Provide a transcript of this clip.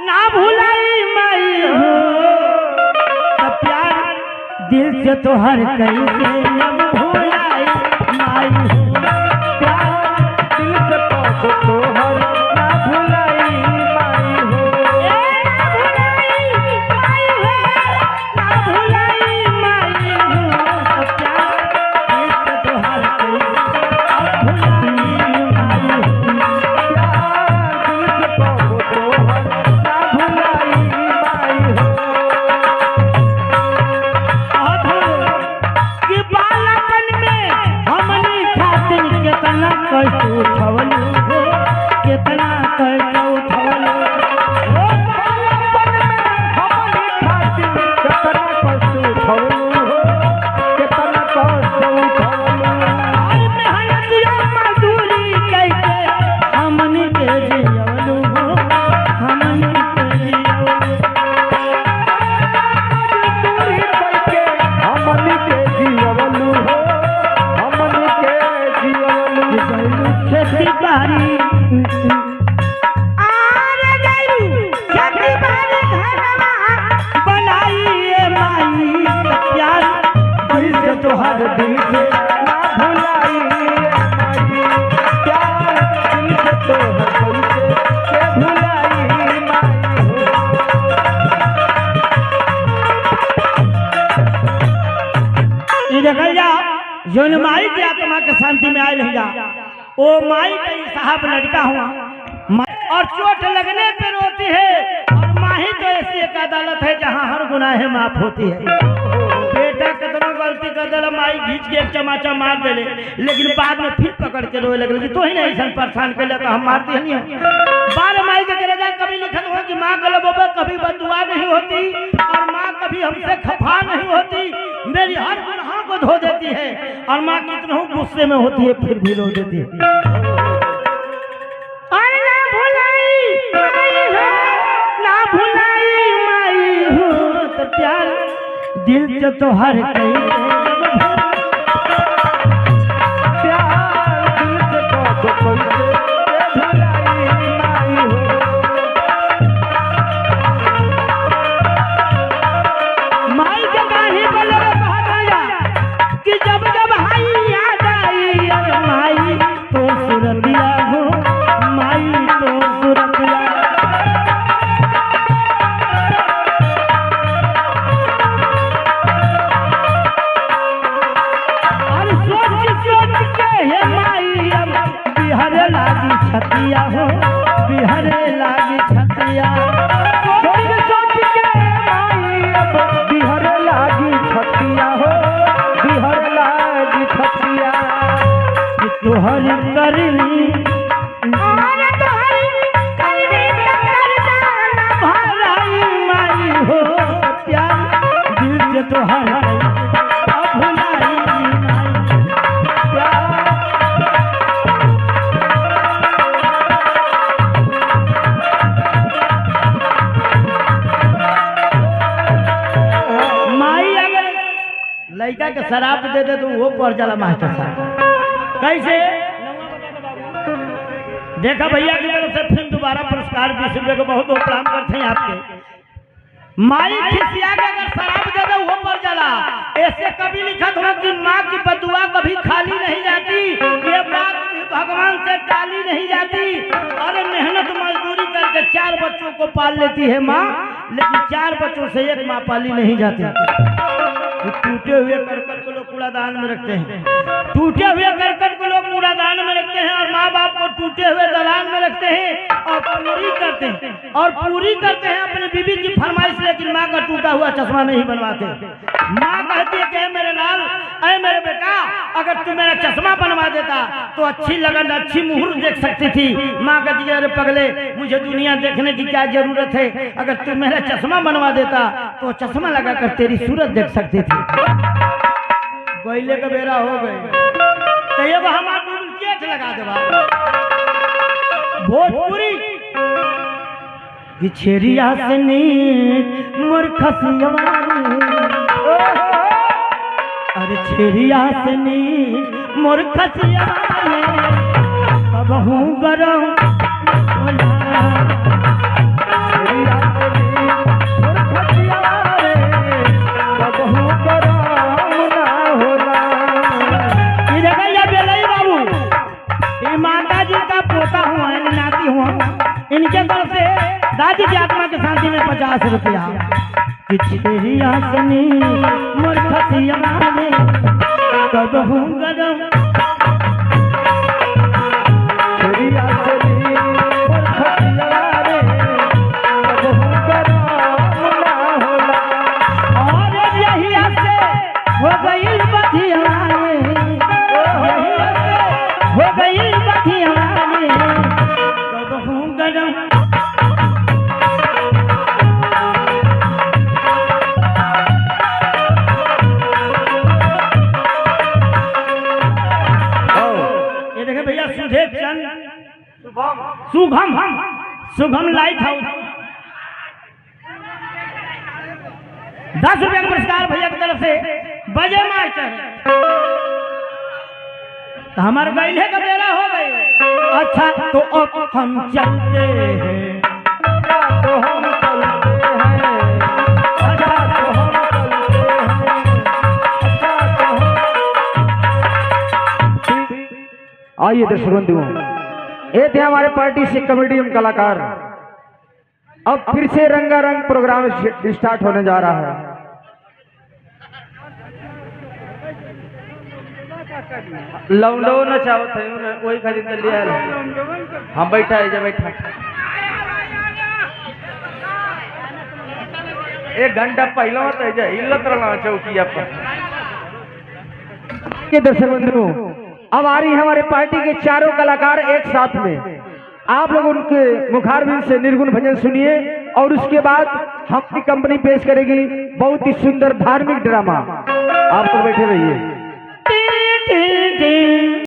ना भुलाई माई हो तब प्यार दिल से तो हर कैसे अब भुलाई माई हो प्यार दिल से तो हर ना भुलाई माई हो ना भुलाई माई हो तब प्यार दिल से तो हर कैसे अब भुलाई माई हो कष्ट उठवलू हो कितना कष्ट उठवलू हो बालपन में हमनी खातिर कितना कष्ट उठवलू हो कितना कष्ट उठवलू और मेहनतिया मजदूरी करके हमनी के जियवलू हो हमनी के जियवलू मजदूरी करके हमनी के जियवलू हो हमनी के जियवलू खेती बाड़ी बनाइए माई प्यार दिल से तो हर दिल से ना भुलाई माई प्यार दिल से तो हर दिल से भुलाई माई ये देखल जा जौन माई की आत्मा के शांति में आए रह जा ओ माई का साहब लड़का हुआ और चोट लगने पे रोती है और माही तो ऐसी एक अदालत है जहाँ हर गुनाह माफ होती है। बेटा कितना गलती कर दे माई घींच के एक चमाचा मार दे लेकिन बाद में फिर पकड़ के रोए लगे तो ही नहीं सन परेशान कर तो हम मारती है नहीं बार माई के रजा कभी लिखत हो कि माँ गलत बाबा कभी बददुआ नहीं होती और माँ कभी हमसे खफा नहीं होती मेरी हर गुनाह को धो देती है और माँ कितना गुस्से में होती है फिर भी रो देती है। ना भुलाई माई हो तो प्यार दिल से तो हर प्यार दिल से तो भुलाई माई हो माई के गाने बोले बहादुरा कि जब जब हाई याद आई अरे माई तो सुरतिया हो माई तो सुरतिया और सोच सोच के हे माई अब बिहरे लागी छतिया हो बिहरे लागी छतिया सोच सोच के माई अब बिहर लागी छतिया हो बिहर लागी छतिया कि तुहर करनी माई हो प्यार दिल से तुहर भुलाई माई अगर लड़का के शराब दे दे तो वो पड़ जाला मास्टर साहब कैसे देखा भैया की तरफ से फिर दोबारा पुरस्कार 20 रुपये को बहुत बहुत प्रणाम करते हैं आपके माई खिसिया के अगर शराब दे दे वो पड़ जाला ऐसे कभी लिखत हो कि माँ की बदुआ कभी खाली नहीं जाती ये बात भी भगवान से टाली नहीं जाती अरे मेहनत मजदूरी करके 4 बच्चों को पाल लेती है माँ लेकिन 4 बच्चों से एक माँ पाली नहीं जाती टूटे हुए करकट को लोग कूड़ादान में रखते हैं टूटे हुए करकट को लोग कूड़ादान में रखते हैं और माँ बाप को टूटे हुए दलान में रखते हैं और पूरी करते हैं अपने बीवी की फरमाइश लेकिन माँ का टूटा हुआ चश्मा नहीं बनवाते माँ कहती है कि मेरे लाल अरे मेरे बेटा अगर तू मेरा चश्मा बनवा देता तो अच्छी लगन अच्छी मुहूर्त देख सकती थी माँ कहती है अरे पगले मुझे दुनिया देखने की क्या जरूरत है अगर तू मेरा चश्मा बनवा देता तो चश्मा लगाकर तेरी सूरत देख सकती थी कोयले का बेरा हो गए तो ये हमारा डुप्लीकेट लगा देवा भोजपुरी कि छेरिया से नीक मूर्खसियावारी अरे छेरिया से नीक मूर्खसियावारी अब कबहू गरम होला। तेरी आंचली मुरखतिया रे कबहू गरम ना होला। ये देखा ये बेलई बाबू, ये माता जी का पोता हुआ है, नाती हुआ, इनके तरफ से दादी की आत्मा की शांति में 50 रुपया। कि तेरी आसनी मुरखतिया रे कबहू गरम। तेरी आंचली मुरखतिया रे कबहू गरम ना होला। और यही से हो गई बधिया रे, यही से हो गई बधिया रे कबहू गरम। ये देखे भैया सुधे चंद शुभम लाइट हाउस 10 रुपया का पुरस्कार भैया की तरफ से। बजे मास्टर तो हमारे गईले का बेला हो गई। अच्छा तो अब हम चलते हैं, तो हम चलते हैं, अच्छा तो हम चलते हैं, अच्छा तो हम। आइए दर्शक बंधुओं, ये थे हमारे पार्टी से कमेडी एवं कलाकार। अब फिर से रंगारंग प्रोग्राम स्टार्ट होने जा रहा है। लौंडो न चाहो थे वही खरीद लिया हम बैठा है जब बैठा 1 घंटा पहले मत है हिलत रहना चौकिया पर। ये दर्शक बंधुओं, अब आ रही है हमारे पार्टी के चारों कलाकार एक साथ में। आप लोग उनके मुखारबिंद से निर्गुण भजन सुनिए और उसके बाद हमारी कंपनी पेश करेगी बहुत ही सुंदर धार्मिक ड्रामा। आप लोग बैठे रहिए।